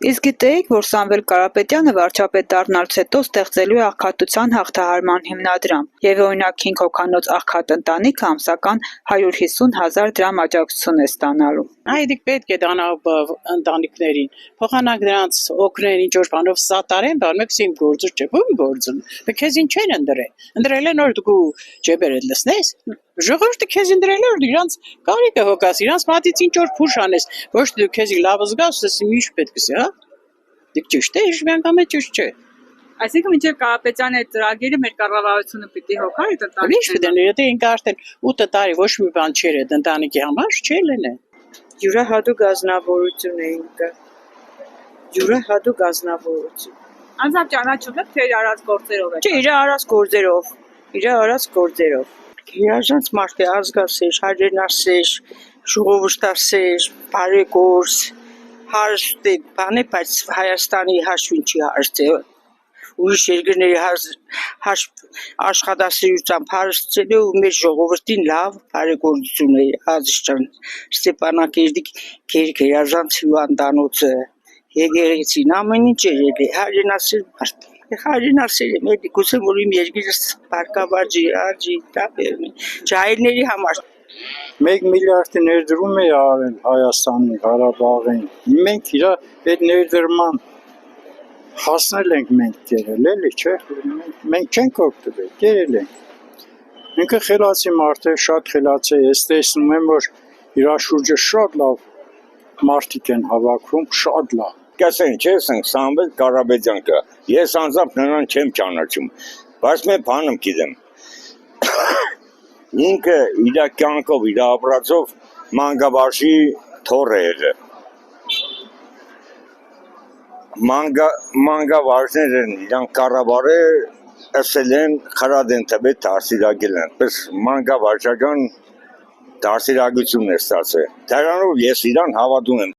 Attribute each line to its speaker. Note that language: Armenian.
Speaker 1: Իսկ գիտեիք, որ Սամվել Կարապետյանը վարչապետ դառնալուց հետո ստեղծելու է աղքատության հաղթահարման հիմնադրամ և օրինակ 5 հոգանոց աղքատ ընտանիքը ամսական 150,000 դրամ աջակցություն է ստանալու։
Speaker 2: Այդ պետք է դանալ ընտանիքներին, փոխանակ նրանց օգնել ինչ-որ բանով սատարեն, բան իմ գործը չէ, ո՞ւմ գործը։ Դե քեզին չեն ընտրել են որ դու ջեբերդ լսնես։ Ժողովուրդը քեզ ընտրել է որ իրանց կարիքը հոգաս, իրանց մատից ինչ-որ փուշ անես, ոչ թե դու քեզի լավ զգաս, ասես ինչ պետք է, հա։ Դիք ճիշտ է, միանգամից ճիշտ չէ։
Speaker 1: Այսինքն մինչև Կարապետյանի այդ ծրագիրը մեր կառավարությունը պիտի հոգա այդ ընտանիքներին։
Speaker 2: Ինչ պետք է, եթե ինքը արդեն 8 տարի ոչ մի բան չէր այդ ընտանիքի համար, չէ լինե։
Speaker 3: Յուրահատուկ ազնվորություն է ինքը։ Յուրահատուկ ազնվորություն։
Speaker 1: Անձամբ ճանաչում եք, թե իր արած գործերով է։
Speaker 3: Չէ, իր արած գործերով։ Հիաժանց մարդ է, ազգասեր, հայրենասեր, ժողովրդասեր, բարեգործ, հարուստ է, բան է, բայց Հայաստանի հաշվին չի հարստել։ Ուրիշ երկրների աշխատասիրությամբ հարստել է ու մեր ժողովրդին լավ բարեգործություն է, Ազիզջան, Ստեփանակերտի գերազանց հիվանդանոցը, եկեղեցին, ամեն ինչ էր ելի, հայրենասեր մարդ։ Հայրենասեր եմ, էլի գուցե որ իմ երկիրս բարգավաճի, աճի, դա բերմի, ջահելների համար։
Speaker 4: 1 միլիարդի ներդրում է արել Հայաստանի, Ղարաբաղին։ Մենք իր այդ ներդրման հասնել ենք մենք կերել, էլի չէ, մենք չենք օգտվել, կերել ենք։ Ինքը խելացի մարդ է, շատ խելացի է, ես տեսնում եմ, որ իր շուրջը շատ լավ մարդիկ են հավաքվում, շատ լավ։
Speaker 5: Կասեն, չէ, Սամվել Կարապետյան կա, ես անձամբ նրան չեմ ճանաչում, բայց mən բանում գիտեմ։ Ինքը իր կյանքով, իր ապրածով մանկավարժի թոռ է եղել։ Մանկավարժներ են իրանք կառավարը ասել են խրատ են տվել դաստիարակել են, պես մանկավարժական դաստիարակություն է ստացել։ Դրանով ես իրան հավատում եմ։